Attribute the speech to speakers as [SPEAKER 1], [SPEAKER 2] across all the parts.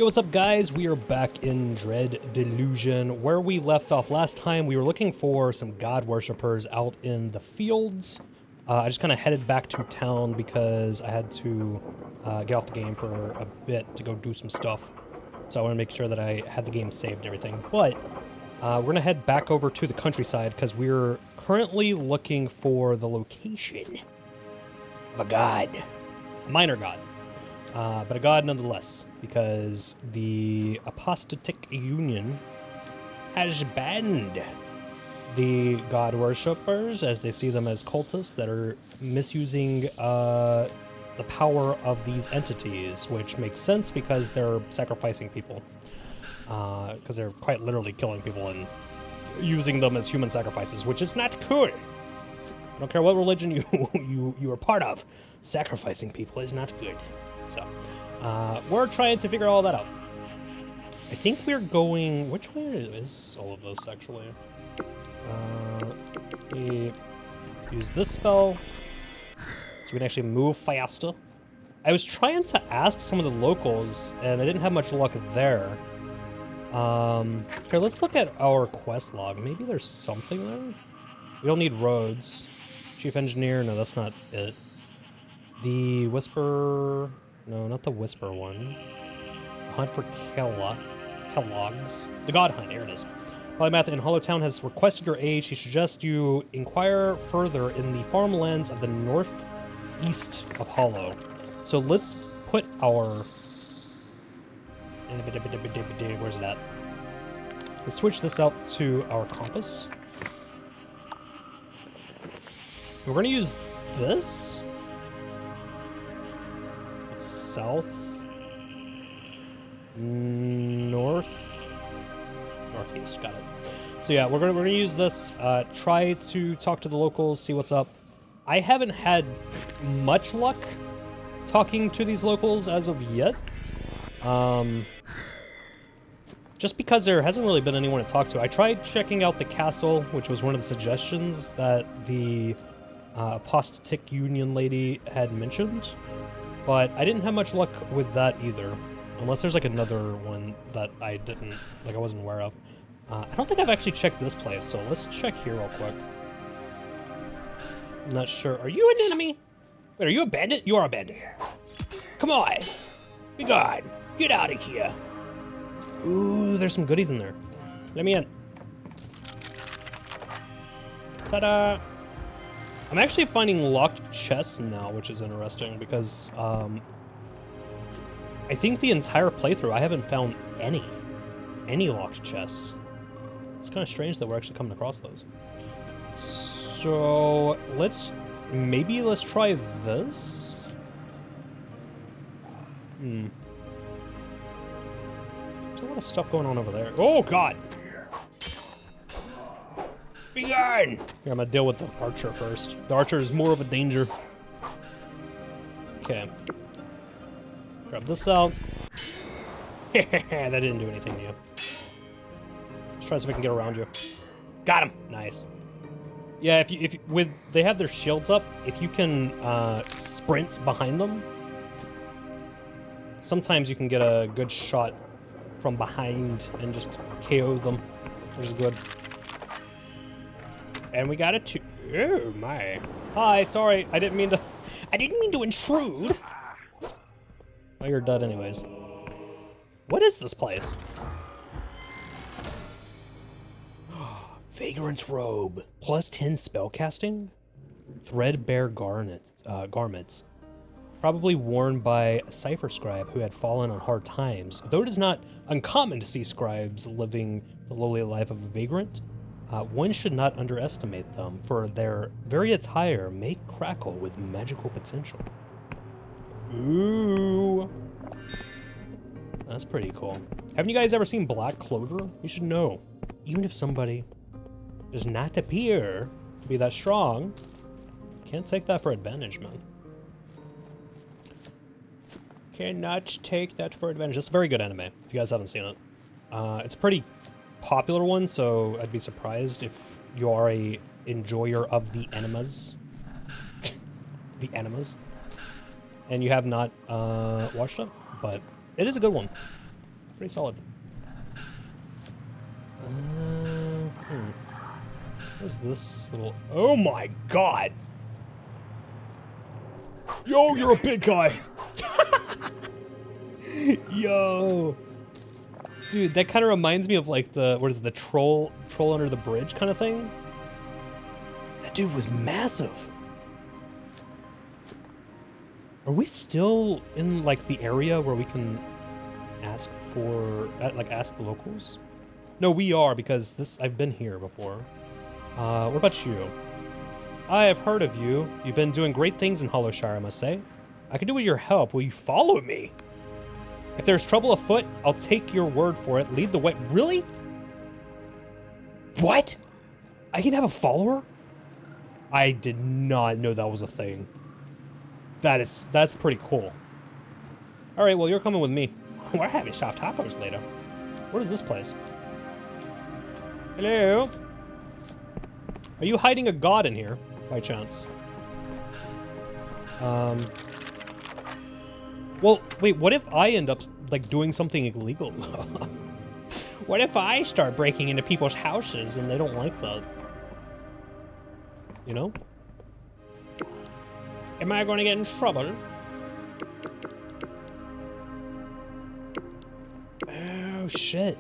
[SPEAKER 1] Yo, what's up guys? We are back in Dread Delusion. Where we left off last time, we were looking for some god worshippers out in the fields. I just kind of headed back to town because I had to get off the game for a bit to go do some stuff. So I want to make sure that I had the game saved and everything. But we're going to head back over to the countryside because we're currently looking for the location of a god. A minor god. But a god nonetheless, because the apostatic union has banned the god worshippers, as they see them as cultists that are misusing the power of these entities, which makes sense because they're sacrificing people. Because they're quite literally killing people and using them as human sacrifices, which is not cool. I don't care what religion you are part of. Sacrificing people is not good. So, we're trying to figure all that out. I think we're going... Which way is all of this, actually? We use this spell, so we can actually move faster. I was trying to ask some of the locals, and I didn't have much luck there. Here, let's look at our quest log. Maybe there's something there? We don't need roads. Chief Engineer, no, that's not it. The Whisper... No, not the Whisper one. Hunt for Kellogg's. The God Hunt, here it is. Polymath in Hollowtown has requested your aid. He suggests you inquire further in the farmlands of the northeast of Hollow. So let's put our... Where's that? Let's switch this out to our compass. We're going to use this. South, northeast, got it. So yeah, we're gonna use this. Try to talk to the locals, see what's up. I haven't had much luck talking to these locals as of yet. Just because there hasn't really been anyone to talk to. I tried checking out the castle, which was one of the suggestions that the apostatic union lady had mentioned. But I didn't have much luck with that either, unless there's like another one that I wasn't aware of. I don't think I've actually checked this place, so let's check here real quick. I'm not sure. Are you an enemy? Wait, are you a bandit? You are a bandit. Come on, be gone. Get out of here. Ooh, there's some goodies in there. Let me in. Ta-da! I'm actually finding locked chests now, which is interesting because I think the entire playthrough I haven't found any locked chests. It's kind of strange that we're actually coming across those. So let's try this. There's a lot of stuff going on over there. Oh God! Be gone! Here, I'm gonna deal with the archer first. The archer is more of a danger. Okay. Grab this out. That didn't do anything to you. Let's try to see if we can get around you. Got him! Nice. Yeah, they have their shields up, if you can sprint behind them, sometimes you can get a good shot from behind and just KO them, which is good. And we got it. Oh my! Hi, sorry, I didn't mean to intrude. Oh, you're dead anyways. What is this place? Vagrant's robe, plus 10 spellcasting, threadbare garments, probably worn by a cipher scribe who had fallen on hard times. Though it is not uncommon to see scribes living the lowly life of a vagrant, one should not underestimate them, for their very attire may crackle with magical potential. Ooh. That's pretty cool. Haven't you guys ever seen Black Clover? You should know. Even if somebody does not appear to be that strong, can't take that for advantage, man. Cannot take that for advantage. It's a very good anime, if you guys haven't seen it. It's a pretty popular one, so I'd be surprised if you are a enjoyer of the animas. The animas. And you have not watched it, but it is a good one. Pretty solid. Where's this little... Oh my god! Yo, you're a big guy! Yo! Dude, that kind of reminds me of like the... What is it, the troll under the bridge kind of thing? That dude was massive! Are we still in like the area where we can ask for... like ask the locals? No, we are, because this... I've been here before. What about you? I have heard of you. You've been doing great things in Hollowshire, I must say. I can do with your help. Will you follow me? If there's trouble afoot, I'll take your word for it. Lead the way. Really? What? I can have a follower? I did not know that was a thing. That's pretty cool. All right, well, you're coming with me. We're having soft tacos later. What is this place? Hello? Are you hiding a god in here, by chance? Well, wait, what if I end up, like, doing something illegal? What if I start breaking into people's houses and they don't like that? You know? Am I going to get in trouble? Oh, shit.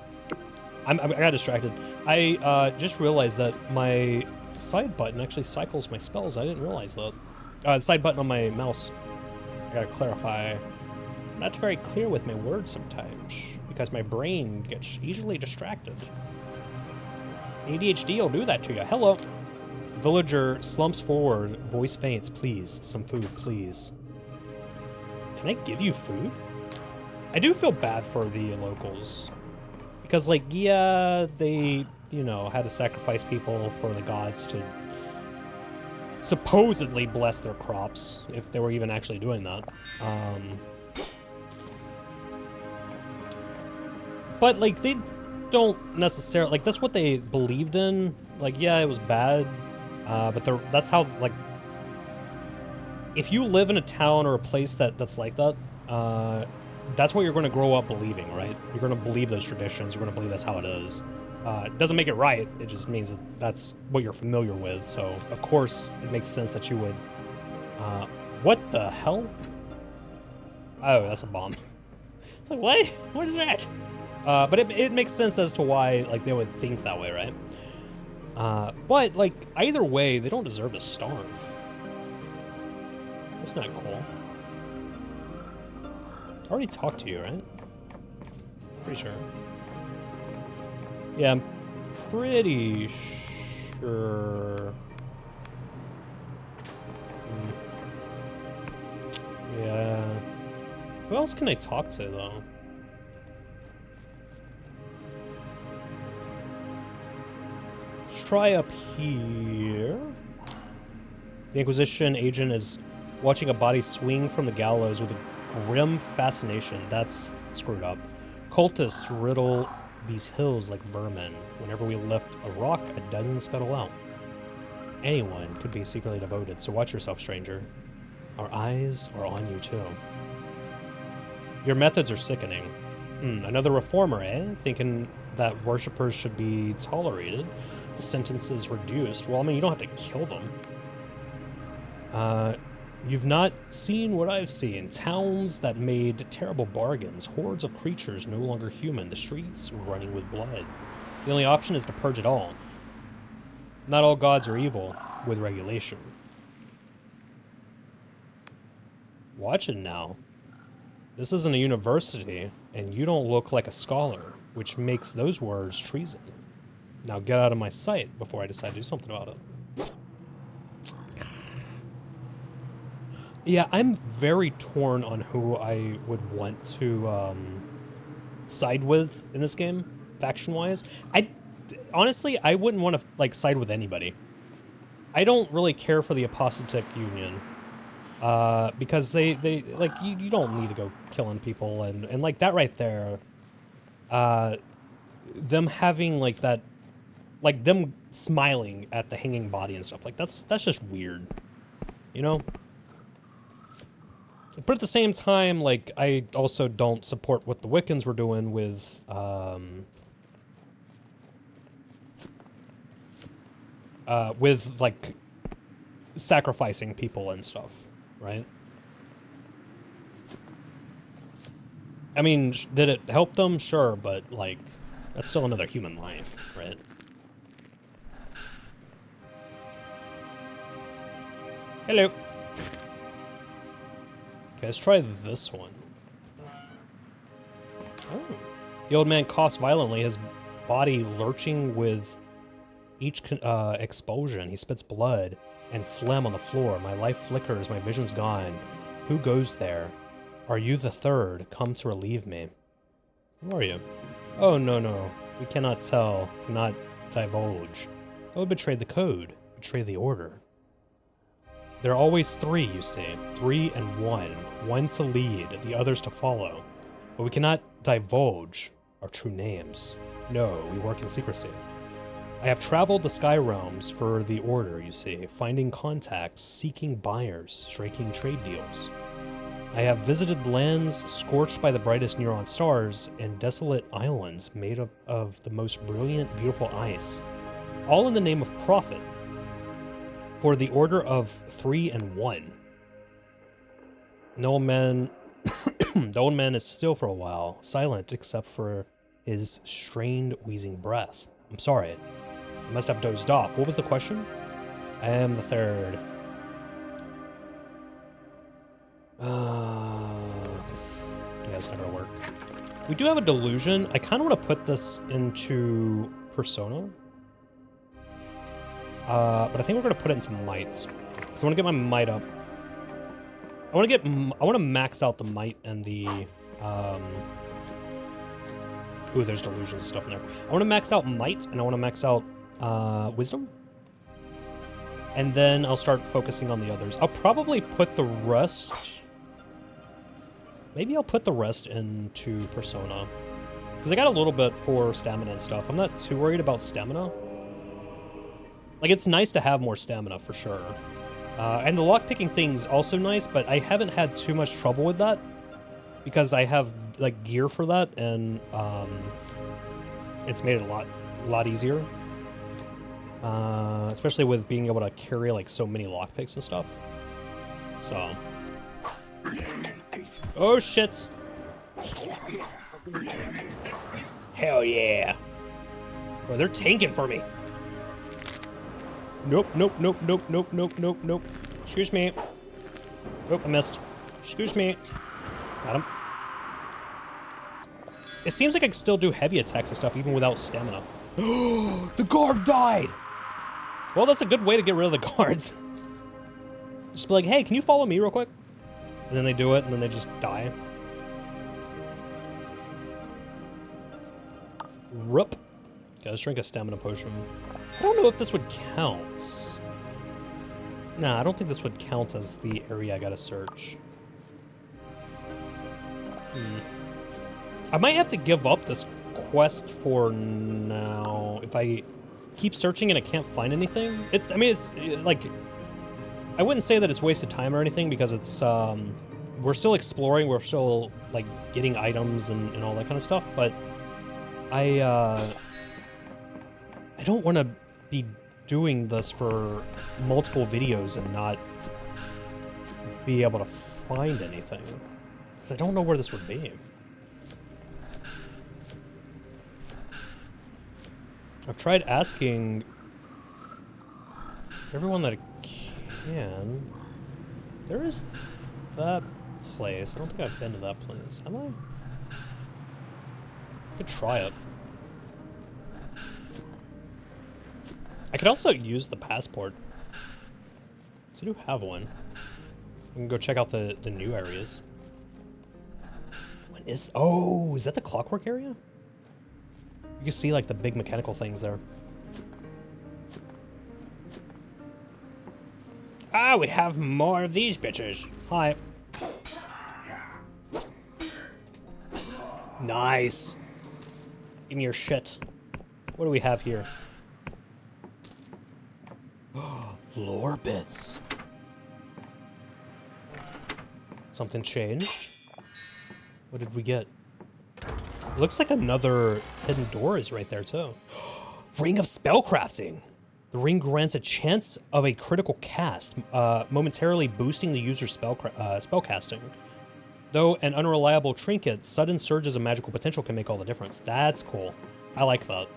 [SPEAKER 1] I got distracted. I just realized that my side button actually cycles my spells. I didn't realize that. The side button on my mouse. I gotta clarify. I'm not very clear with my words sometimes because my brain gets easily distracted. ADHD will do that to you. Hello. The villager slumps forward, voice faints. Please, some food, please. Can I give you food? I do feel bad for the locals. Because, like, yeah, they, you know, had to sacrifice people for the gods to supposedly bless their crops, if they were even actually doing that. But, like, they don't necessarily, like, that's what they believed in. Like, yeah, it was bad, but that's how, like, if you live in a town or a place that's like that, that's what you're going to grow up believing, right? You're going to believe those traditions. You're going to believe that's how it is. It doesn't make it right. It just means that that's what you're familiar with. So, of course, it makes sense that you would... what the hell? Oh, that's a bomb. It's like, what? What is that? But it makes sense as to why, like, they would think that way, right? But, like, either way, they don't deserve to starve. That's not cool. I already talked to you, right? Pretty sure. Yeah, I'm pretty sure. Yeah. Who else can I talk to, though? Let's try up here. The Inquisition agent is watching a body swing from the gallows with a grim fascination. That's screwed up. Cultists riddle these hills like vermin. Whenever we lift a rock, a dozen scuttle out. Anyone could be secretly devoted, so watch yourself, stranger. Our eyes are on you, too. Your methods are sickening. Another reformer, eh? Thinking that worshippers should be tolerated. The sentence is reduced. Well, I mean, you don't have to kill them. You've not seen what I've seen. Towns that made terrible bargains. Hordes of creatures no longer human. The streets running with blood. The only option is to purge it all. Not all gods are evil, with regulation. Watch it now. This isn't a university, and you don't look like a scholar, which makes those words treason. Now get out of my sight before I decide to do something about it. Yeah, I'm very torn on who I would want to side with in this game, faction-wise. Honestly, I wouldn't want to like side with anybody. I don't really care for the Apostatic Union because they like you don't need to go killing people and like that right there. Them having like that, like them smiling at the hanging body and stuff like that's just weird, you know. But at the same time, like, I also don't support what the Wiccans were doing with, like, sacrificing people and stuff, right? I mean, did it help them? Sure, but, like, that's still another human life, right? Hello. Okay, let's try this one. Oh. The old man coughs violently, his body lurching with each expulsion. He spits blood and phlegm on the floor. My life flickers, my vision's gone. Who goes there? Are you the third? Come to relieve me. Who are you? Oh, no. We cannot tell, cannot divulge. That would betray the code, betray the order. There are always three, you see. 3 and 1. One to lead, the others to follow. But we cannot divulge our true names. No, we work in secrecy. I have traveled the sky realms for the order, you see, finding contacts, seeking buyers, striking trade deals. I have visited lands scorched by the brightest neon stars and desolate islands made of the most brilliant, beautiful ice, all in the name of profit, for the order of 3 and 1. The old man is still for a while, silent except for his strained, wheezing breath. I'm sorry. I must have dozed off. What was the question? I am the third. Yeah, it's not gonna work. We do have a delusion. I kind of want to put this into persona. But I think we're gonna put it into might. So I want to get my might up. I want to max out the might and the, ooh, there's delusion stuff in there. I want to max out might, and I want to max out, wisdom. And then I'll start focusing on the others. I'll probably put the rest, maybe I'll put the rest into persona. Because I got a little bit for stamina and stuff. I'm not too worried about stamina. Like, it's nice to have more stamina, for sure. And the lockpicking thing's also nice, but I haven't had too much trouble with that. Because I have, like, gear for that, and, it's made it a lot easier. Especially with being able to carry, like, so many lockpicks and stuff. So. Oh, shit. Hell yeah. Bro, they're tanking for me. Nope. Excuse me. Nope, I missed. Excuse me. Got him. It seems like I can still do heavy attacks and stuff even without stamina. The guard died! Well, that's a good way to get rid of the guards. Just be like, hey, can you follow me real quick? And then they do it, and then they just die. Rup. Okay, let's drink a stamina potion. I don't know if this would count. Nah, I don't think this would count as the area I gotta search. I might have to give up this quest for now. If I keep searching and I can't find anything. I mean, it's like, I wouldn't say that it's wasted time or anything because it's, we're still exploring, we're still, like, getting items and all that kind of stuff, but I don't want to be doing this for multiple videos and not be able to find anything. Because I don't know where this would be. I've tried asking everyone that I can. There is that place. I don't think I've been to that place. Have I? I could try it. I could also use the passport. So I do have one. We can go check out the new areas. What is... Oh, is that the clockwork area? You can see, like, the big mechanical things there. Ah, we have more of these bitches. Hi. Nice. Give me your shit. What do we have here? Lore bits. Something changed. What did we get? It looks like another hidden door is right there too. Ring of Spellcrafting. The ring grants a chance of a critical cast, momentarily boosting the user's spellcasting. Though an unreliable trinket, sudden surges of magical potential can make all the difference. That's cool. I like that.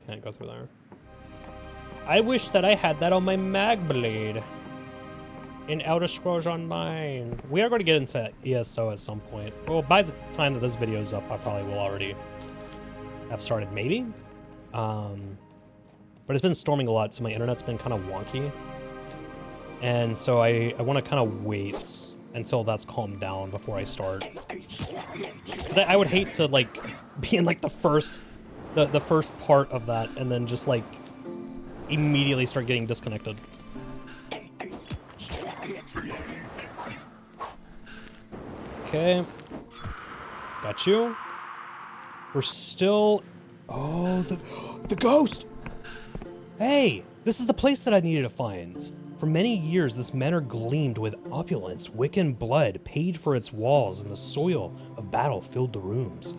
[SPEAKER 1] Can't go through there. I wish that I had that on my mag blade. In Elder Scrolls Online. We are going to get into ESO at some point. Well, by the time that this video is up, I probably will already have started, maybe. But it's been storming a lot, so my internet's been kind of wonky. And so I want to kind of wait until that's calmed down before I start. Because I would hate to, like, be in, like, the first part of that and then just, like, immediately start getting disconnected. Okay. Got you. We're still... Oh, the ghost! Hey! This is the place that I needed to find. For many years, this manor gleamed with opulence. Wiccan blood paid for its walls, and the soil of battle filled the rooms.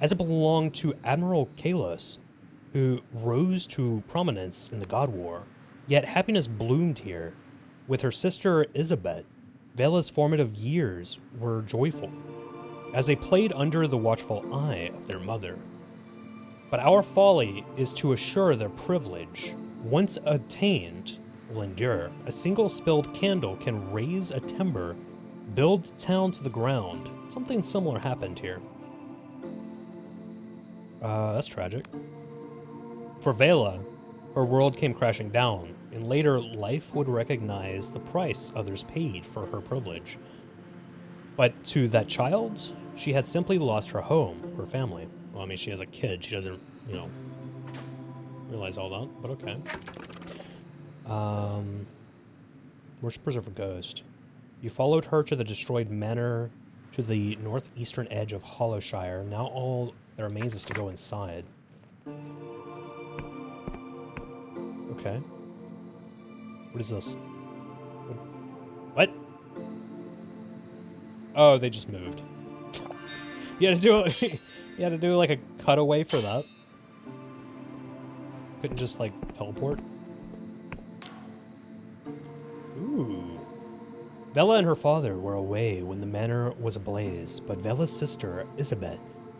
[SPEAKER 1] As it belonged to Admiral Kalos, who rose to prominence in the God War, yet happiness bloomed here. With her sister Isabet, Vela's formative years were joyful, as they played under the watchful eye of their mother. But our folly is to assure their privilege. Once attained, will endure. A single spilled candle can raise a timber, build town to the ground. Something similar happened here. That's tragic. For Vela, her world came crashing down. In later life would recognize the price others paid for her privilege. But to that child, she had simply lost her home, her family. Well, I mean, she has a kid. She doesn't, you know, realize all that, but okay. Worshippers of a ghost. You followed her to the destroyed manor to the northeastern edge of Hollowshire. Now all that remains is to go inside. Okay. What is this? What? Oh, they just moved. You had to do like a cutaway for that. Couldn't just like teleport. Ooh. Vela and her father were away when the manor was ablaze, but Vela's sister, Isabet,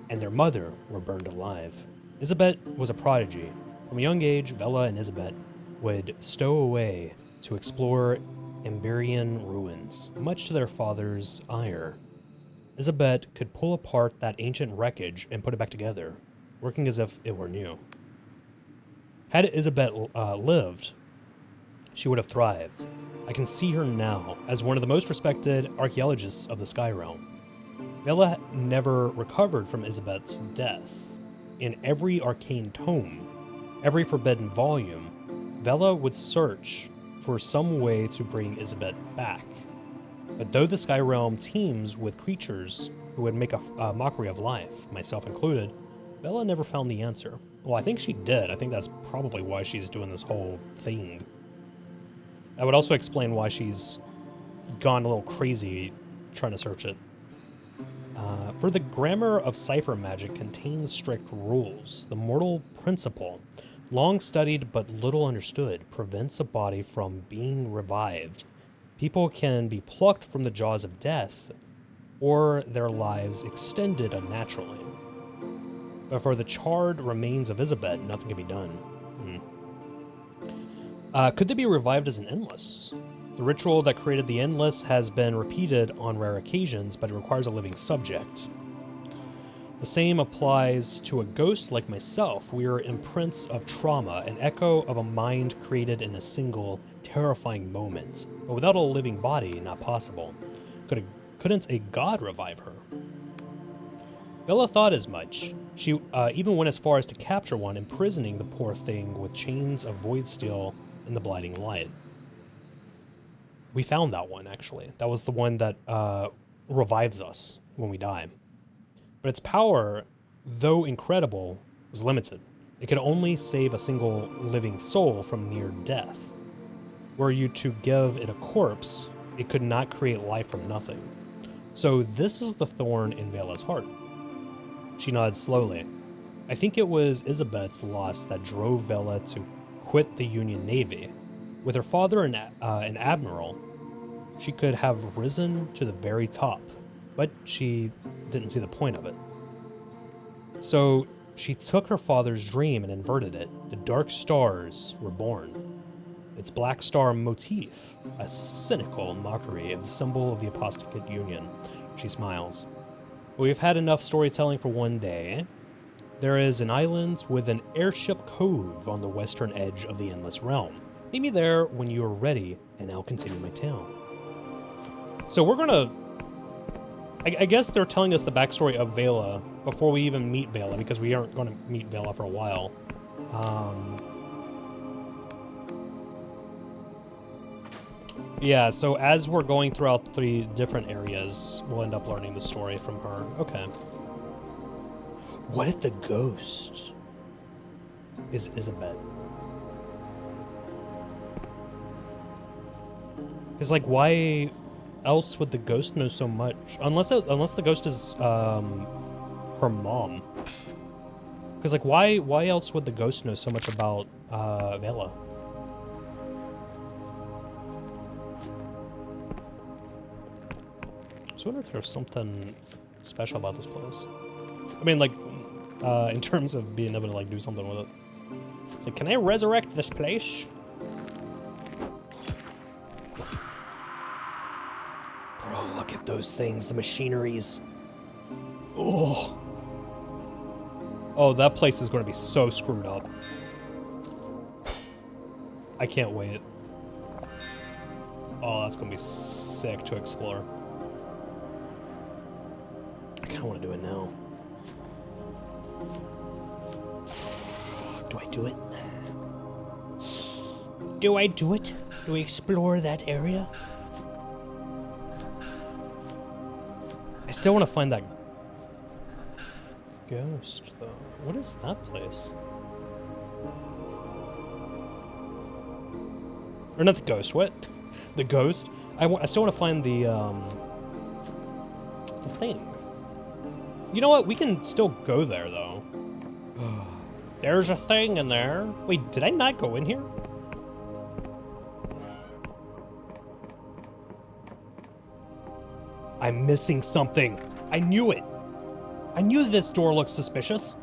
[SPEAKER 1] and their mother were burned alive. Isabet was a prodigy. From a young age, Vela and Isabet would stow away to explore Emberian ruins, much to their father's ire. Isabet could pull apart that ancient wreckage and put it back together, working as if it were new. Had Isabet lived, she would have thrived. I can see her now as one of the most respected archaeologists of the Sky Realm. Vela never recovered from Isabet's death. In every arcane tome, every forbidden volume, Vela would search for some way to bring Isabet back. But though the Sky Realm teems with creatures who would make a mockery of life, myself included, Vela never found the answer. Well, I think she did. I think that's probably why she's doing this whole thing. That would also explain why she's gone a little crazy trying to search it. For the grammar of cipher magic contains strict rules. The mortal principle, long studied but little understood, prevents a body from being revived. People can be plucked from the jaws of death, or their lives extended unnaturally. But for the charred remains of Isabet, nothing can be done. Could they be revived as an endless? The ritual that created the endless has been repeated on rare occasions, but it requires a living subject. The same applies to a ghost like myself. We are imprints of trauma, an echo of a mind created in a single, terrifying moment. But without a living body, not possible. Couldn't a god revive her? Vela thought as much. She even went as far as to capture one, imprisoning the poor thing with chains of void steel in the blinding light. We found that one, actually. That was the one that revives us when we die. But its power, though incredible, was limited. It could only save a single living soul from near death. were you to give it a corpse, it could not create life from nothing. So this is the thorn in Vela's heart. She nodded slowly. I think it was Isabet's loss that drove Vela to quit the Union Navy. With her father an admiral, she could have risen to the very top, but she didn't see the point of it. So she took her father's dream and inverted it. The dark stars were born. Its black star motif, a cynical mockery of the symbol of the apostate union. She smiles. We've had enough storytelling for one day. There is an island with an airship cove on the western edge of the Endless Realm. Meet me there when you are ready, and I'll continue my tale. So we're gonna... I guess they're telling us the backstory of Vela before we even meet Vela, because we aren't going to meet Vela for a while. Yeah, so as we're going throughout the different areas, we'll end up learning the story from her. Okay. What if the ghost is Isabet? Because, like, why else would the ghost know so much? Unless the ghost is her mom. Because, like, why else would the ghost know so much about Vela? I wonder if there's something special about this place. I mean, like, in terms of being able to, like, do something with it. It's like, can I resurrect this place? Bro, look at those things, the machineries. Oh. Oh, that place is going to be so screwed up. I can't wait. Oh, that's going to be sick to explore. I kind of want to do it now. Do I do it? Do I do it? Do we explore that area? I still want to find that ghost, though. What is that place? Or not the ghost, what? The ghost? I still want to find the thing. You know what? We can still go there, though. There's a thing in there. Wait, did I not go in here? I'm missing something. I knew it. I knew this door looked suspicious.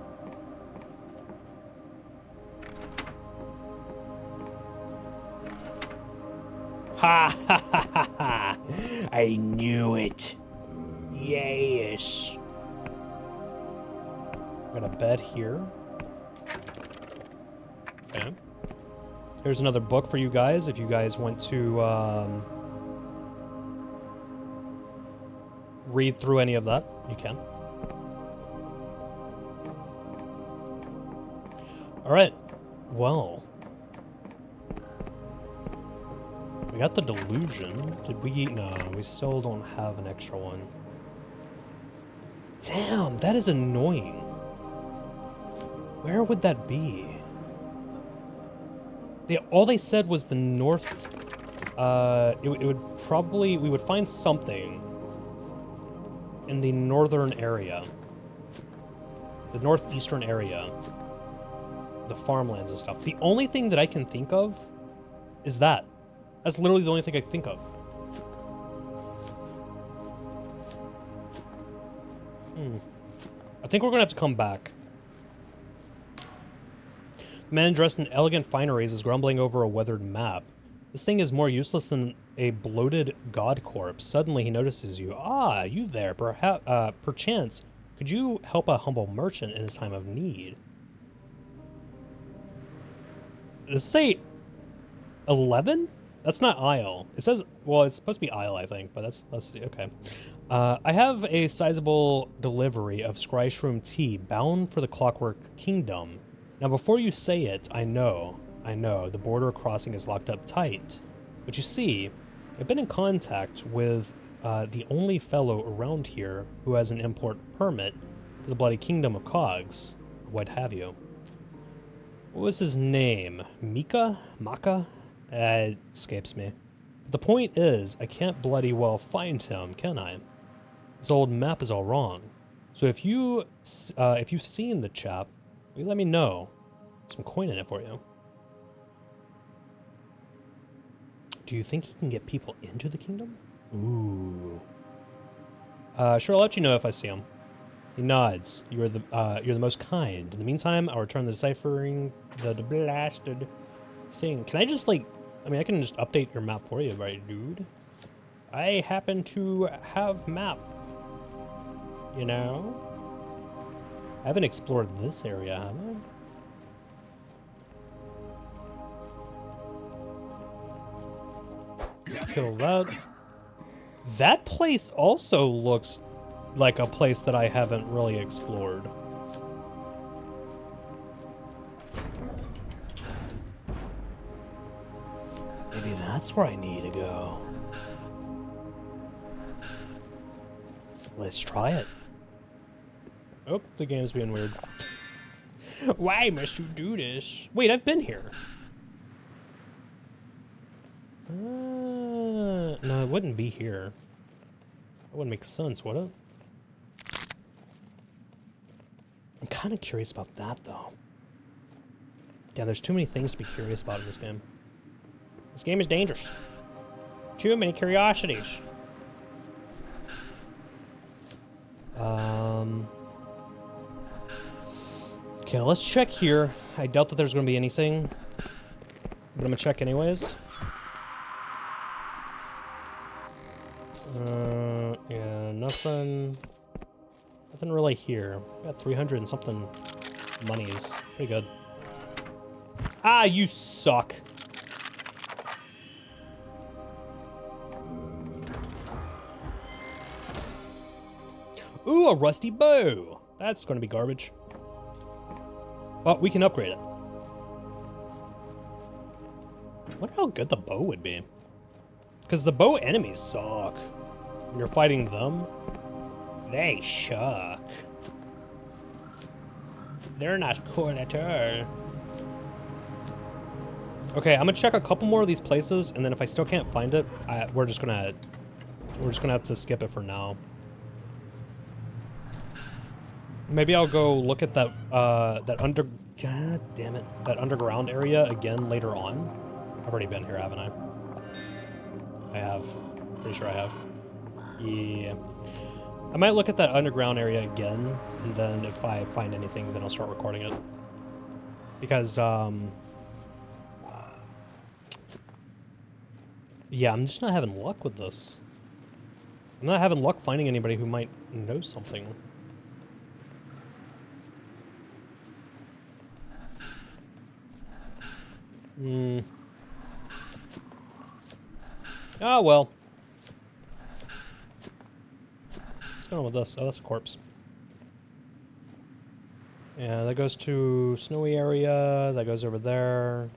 [SPEAKER 1] Ha ha ha ha ha. I knew it. Yes. Got a bed here. Okay. Here's another book for you guys if you guys want to read through any of that. You can. Alright. Well. We got the Delusion. Did we... No, we still don't have an extra one. Damn, that is annoying. Where would that be? All they said was the north... it would probably... We would find something in the northern area. The northeastern area. The farmlands and stuff. The only thing that I can think of is that. That's literally the only thing I can think of. I think we're gonna have to come back. The man dressed in elegant fineries is grumbling over a weathered map. This thing is more useless than a bloated god corpse. Suddenly he notices you. Ah, you there. Perchance, could you help a humble merchant in his time of need? Does it say 11? That's not Isle. It says, well, it's supposed to be Isle, I think, but that's okay. I have a sizable delivery of Scryshroom tea bound for the Clockwork Kingdom. Now, before you say it, I know, the border crossing is locked up tight. But you see, I've been in contact with the only fellow around here who has an import permit to the Bloody Kingdom of Cogs, what have you. What was his name? Mika? Maka? It escapes me. But the point is, I can't bloody well find him, can I? This old map is all wrong. So if you've seen the chap, will you let me know? Some coin in it for you. Do you think he can get people into the kingdom? Ooh. Sure, I'll let you know if I see him. He nods. You're the most kind. In the meantime, I'll return the deciphering the blasted thing. Can I just like, I mean, I can just update your map for you, right, dude? I happen to have map. You know? I haven't explored this area, have I? Let's kill that. That place also looks like a place that I haven't really explored. Maybe that's where I need to go. Let's try it. Oh, the game's being weird. Why must you do this? Wait, I've been here. No, it wouldn't be here. That wouldn't make sense, would it? I'm kind of curious about that, though. Yeah, there's too many things to be curious about in this game. This game is dangerous. Too many curiosities. Okay, let's check here. I doubt that there's going to be anything, but I'm going to check anyways. Yeah, nothing really here. Got 300 and something monies. Pretty good. Ah, you suck. Ooh, a rusty bow. That's going to be garbage. But we can upgrade it. I wonder how good the bow would be. Because the bow enemies suck. When you're fighting them, they suck. They're not cool at all. Okay, I'm gonna check a couple more of these places, and then if I still can't find it, we're just gonna have to skip it for now. Maybe I'll go look at that God damn it, that underground area again later on. I've already been here, haven't I? I have. Pretty sure I have. Yeah. I might look at that underground area again, and then if I find anything, then I'll start recording it. Because, yeah, I'm just not having luck with this. I'm not having luck finding anybody who might know something. Oh, well. What's going on with this? Oh, that's a corpse. Yeah, that goes to snowy area. That goes over there.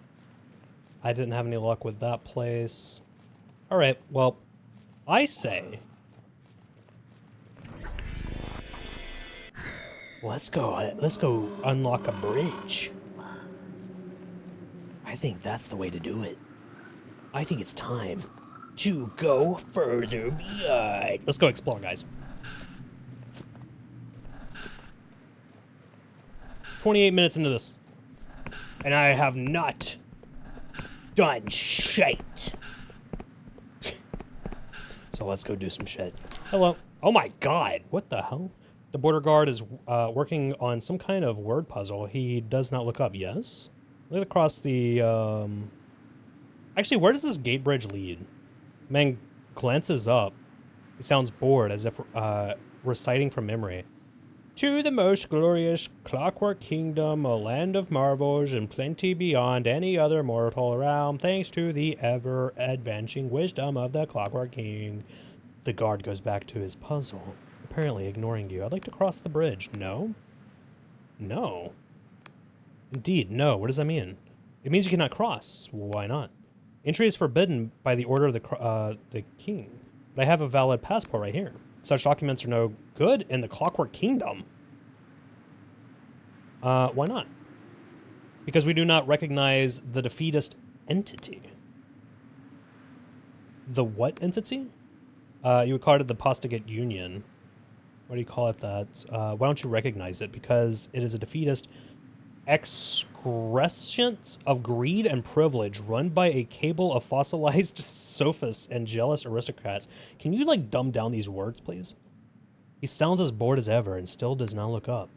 [SPEAKER 1] I didn't have any luck with that place. All right, well, I say... Let's go unlock a bridge. I think that's the way to do it. I think it's time to go further beyond. Let's go explore, guys. 28 minutes into this, and I have not done shit. So let's go do some shit. Hello. Oh my god, what the hell? The border guard is working on some kind of word puzzle. He does not look up. Yes? Look across the, Actually, where does this gate bridge lead? Man glances up. He sounds bored, as if reciting from memory. To the most glorious clockwork kingdom, a land of marvels and plenty beyond any other mortal realm, thanks to the ever-advancing wisdom of the Clockwork King. The guard goes back to his puzzle, apparently ignoring you. I'd like to cross the bridge. No? No. Indeed, no. What does that mean? It means you cannot cross. Why not? Entry is forbidden by the order of the king. But I have a valid passport right here. Such documents are no good in the Clockwork Kingdom. Why not? Because we do not recognize the defeatist entity. The what entity? You would call it the Postigate Union. Why do you call it that? Why don't you recognize it? Because it is a defeatist excrescent of greed and privilege run by a cable of fossilized sophists and jealous aristocrats. Can you, like, dumb down these words, please? He sounds as bored as ever and still does not look up.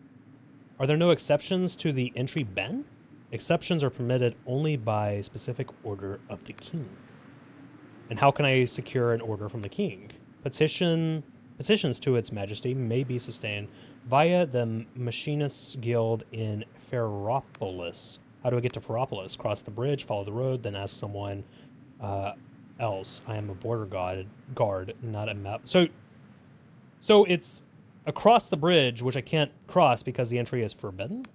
[SPEAKER 1] Are there no exceptions to the entry ban? Exceptions are permitted only by specific order of the king. And how can I secure an order from the king? Petitions to its majesty may be sustained via the Machinists Guild in Ferropolis. How do I get to Ferropolis? Cross the bridge, follow the road, then ask someone else. I am a border guard, not a map. So it's across the bridge, which I can't cross because the entry is forbidden?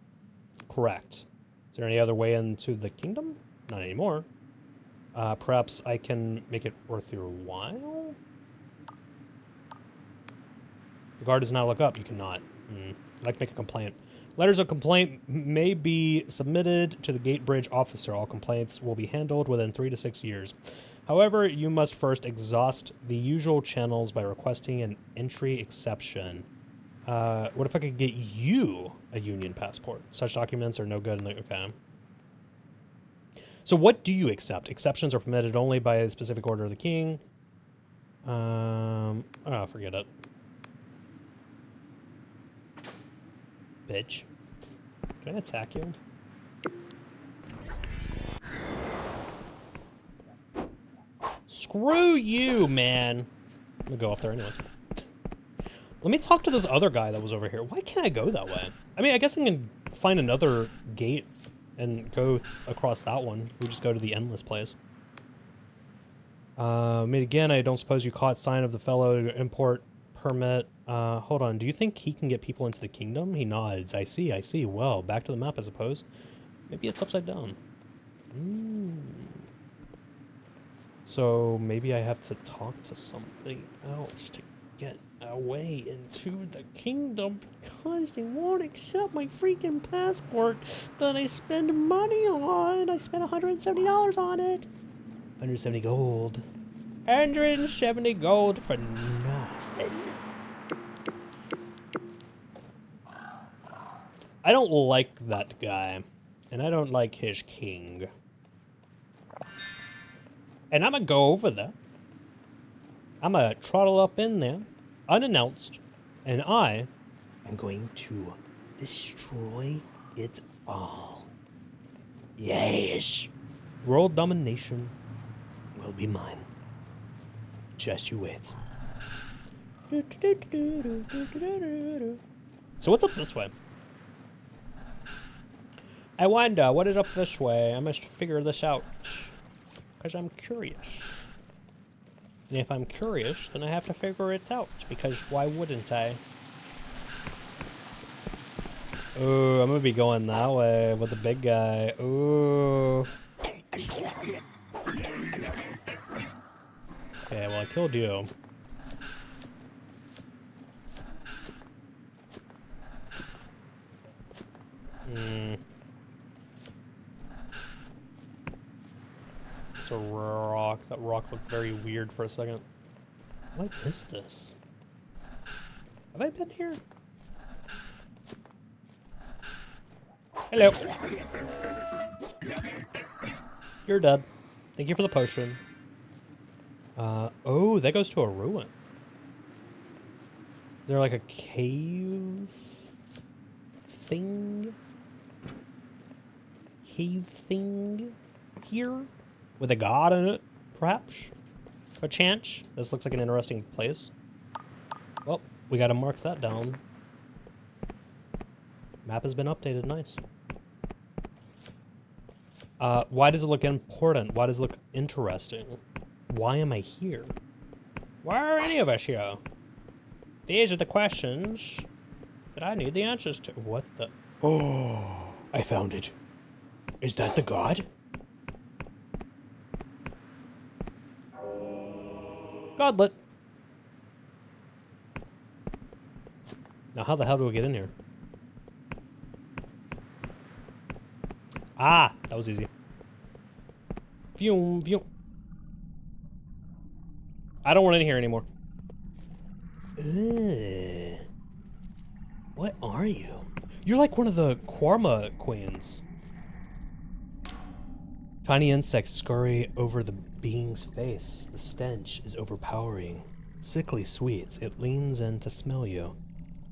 [SPEAKER 1] Correct. Is there any other way into the kingdom? Not anymore. Perhaps I can make it worth your while? The guard does not look up. You cannot. I'd like to make a complaint. Letters of complaint may be submitted to the gate bridge officer. All complaints will be handled within 3 to 6 years. However, you must first exhaust the usual channels by requesting an entry exception. What if I could get you a union passport? Such documents are no good in the... Okay. So what do you accept? Exceptions are permitted only by a specific order of the king. Oh, forget it. Bitch. Can I attack you? Screw you, man. I'm gonna go up there anyways. Let me talk to this other guy that was over here. Why can't I go that way? I mean, I guess I can find another gate and go across that one. We just go to the endless place. I mean, again, I don't suppose you caught sign of the fellow import permit. Hold on. Do you think he can get people into the kingdom? He nods. I see, I see. Well, back to the map, I suppose. Maybe it's upside down. So maybe I have to talk to somebody else to get a way into the kingdom because they won't accept my freaking passport that I spend money on. I spent $170 on it. 170 gold. 170 gold for nothing. I don't like that guy, and I don't like his king. And I'm gonna go over there. I'm gonna trottle up in there, unannounced, and I am going to destroy it all. Yes! World domination will be mine. Just you wait. So what's up this way? I wonder, what is up this way? I must figure this out. Because I'm curious. And if I'm curious, then I have to figure it out. Because why wouldn't I? Ooh, I'm gonna be going that way with the big guy. Ooh. Okay, well, I killed you. It's a rock. That rock looked very weird for a second. What is this? Have I been here? Hello. You're dead. Thank you for the potion. Oh, that goes to a ruin. Is there like a cave thing? Cave thing here? With a god in it, perhaps? A chance? This looks like an interesting place. Well, we gotta mark that down. Map has been updated, nice. Why does it look important? Why does it look interesting? Why am I here? Why are any of us here? These are the questions that I need the answers to. What the? Oh, I found it. Is that the god? Godlet. Now how the hell do we get in here? Ah, that was easy. Phew, phew. I don't want to hear anymore. What are you? You're like one of the Khorvohh queens. Tiny insects scurry over the being's face. The stench is overpowering. Sickly sweet, it leans in to smell you.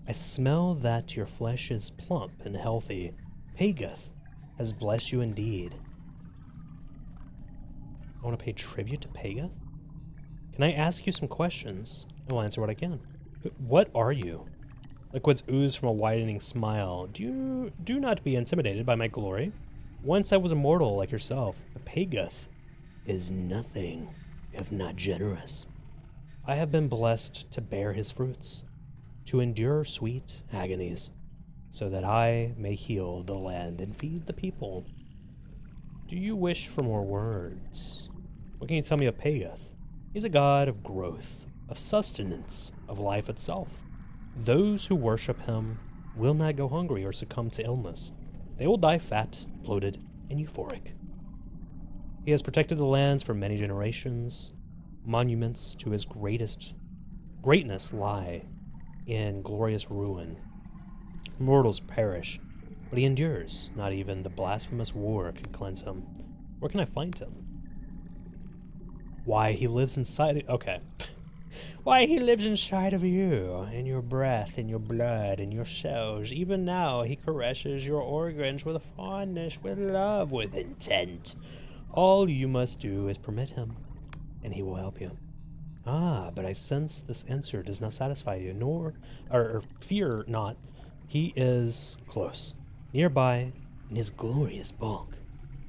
[SPEAKER 1] I smell that your flesh is plump and healthy. Pageth has blessed you indeed. I want to pay tribute to Pageth? Can I ask you some questions? I will answer what I can. What are you? Liquids ooze from a widening smile. Do not be intimidated by my glory. Once I was immortal like yourself, but Pageth is nothing if not generous. I have been blessed to bear his fruits, to endure sweet agonies, so that I may heal the land and feed the people. Do you wish for more words? What can you tell me of Pageth? He's a god of growth, of sustenance, of life itself. Those who worship him will not go hungry or succumb to illness. They will die fat, bloated, and euphoric. He has protected the lands for many generations. Monuments to his greatness lie in glorious ruin. Mortals perish, but he endures. Not even the blasphemous war can cleanse him. Where can I find him? Why, he lives inside... Okay. Why, he lives inside of you, in your breath, in your blood, in your cells. Even now, he caresses your organs with fondness, with love, with intent. All you must do is permit him, and he will help you. Ah, but I sense this answer does not satisfy you, or fear not. He is close, nearby, in his glorious bulk.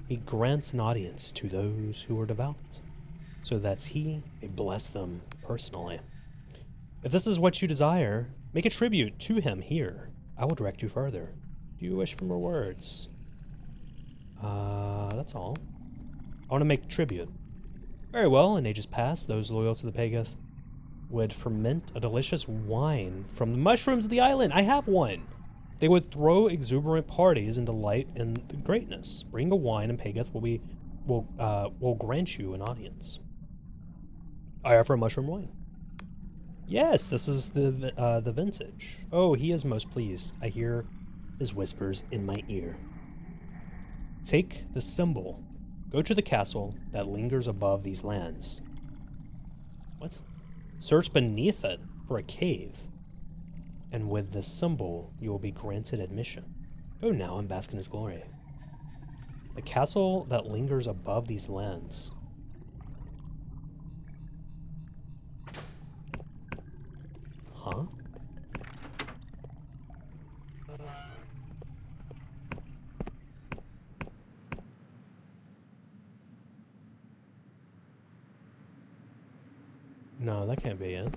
[SPEAKER 1] He grants an audience to those who are devout, so that he may bless them personally. If this is what you desire, make a tribute to him here. I will direct you further. Do you wish for more words? That's all. I want to make tribute. Very well, in ages past, those loyal to the Pageth would ferment a delicious wine from the mushrooms of the island. I have one. They would throw exuberant parties and delight in the greatness. Bring a wine, and Pageth will grant you an audience. I offer a mushroom wine. Yes, this is the vintage. Oh, he is most pleased. I hear his whispers in my ear. Take the symbol. Go to the castle that lingers above these lands. What? Search beneath it for a cave. And with this symbol, you will be granted admission. Go now and bask in his glory. The castle that lingers above these lands. Huh? No, that can't be it.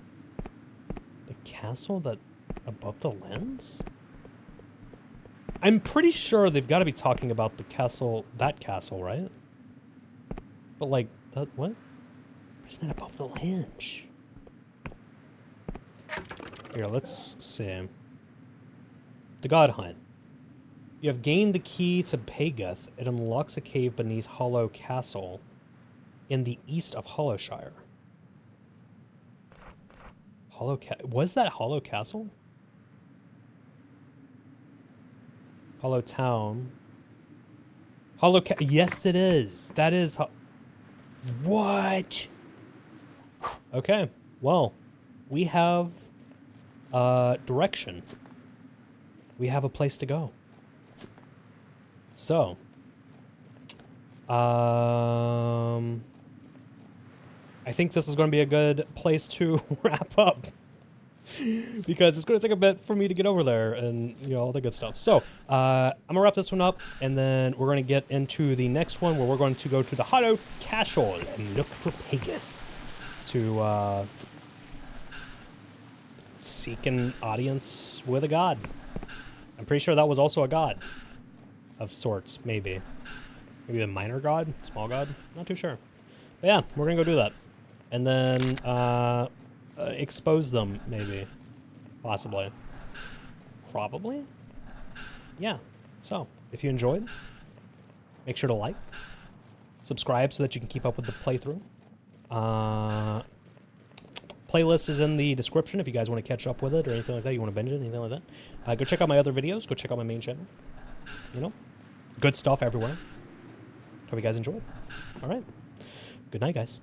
[SPEAKER 1] The castle that above the lens? I'm pretty sure they've got to be talking about the castle, that castle, right? But like, that, what? But it's not above the lens. Here, let's see. The God Hunt. You have gained the key to Pageth. It unlocks a cave beneath Hollow Castle in the east of Hollowshire. Was that Hollow Castle? Hollow Town. Yes, it is. That is. What? Okay. Well, we have direction. We have a place to go. So, I think this is going to be a good place to wrap up, because it's going to take a bit for me to get over there and, you know, all the good stuff. So, I'm going to wrap this one up, and then we're going to get into the next one where we're going to go to the Hollow Castle and look for Pageth to seek an audience with a god. I'm pretty sure that was also a god of sorts, maybe. Maybe a minor god, small god, not too sure. But yeah, we're going to go do that. And then expose them, maybe. Possibly. Probably? Yeah. So, if you enjoyed, make sure to like, subscribe so that you can keep up with the playthrough. Playlist is in the description if you guys want to catch up with it or anything like that. You want to binge it, anything like that. Go check out my other videos. Go check out my main channel. You know, good stuff everywhere. Hope you guys enjoyed. All right. Good night, guys.